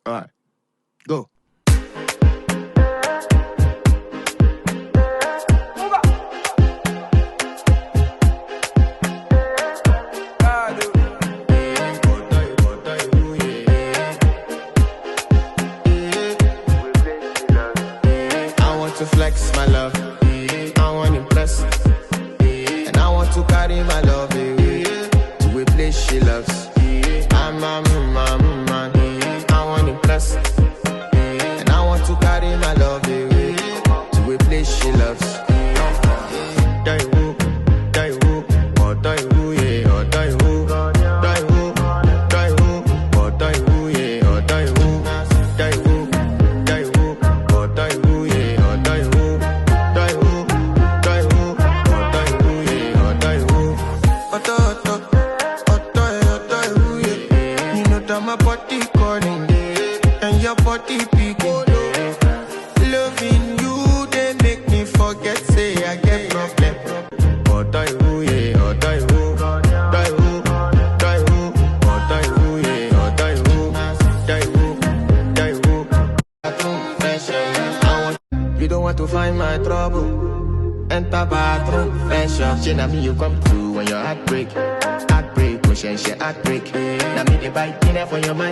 All right, go. To flex my love, I want to impress, and I want to carry my love away to a place she loves. I'm a man, I want to impress, and I want to carry my love away to a place she loves. Die woo, oh die woo, yeah, oh die woo, die woo, oh die woo, yeah, oh die woo, die woo, oh die woo, yeah. My body calling, and your body picking. Loving you, they make me forget, say I get problem. Oh, die woo, yeah, oh, die woo, die woo, die woo, oh, die woo, yeah, oh, die woo, die woo, die woo. Bathroom pressure, you don't want to find my trouble. Enter bathroom pressure. She na me you come through when your heartbreak, push and she heartbreak. Now me the bite in there for your mind.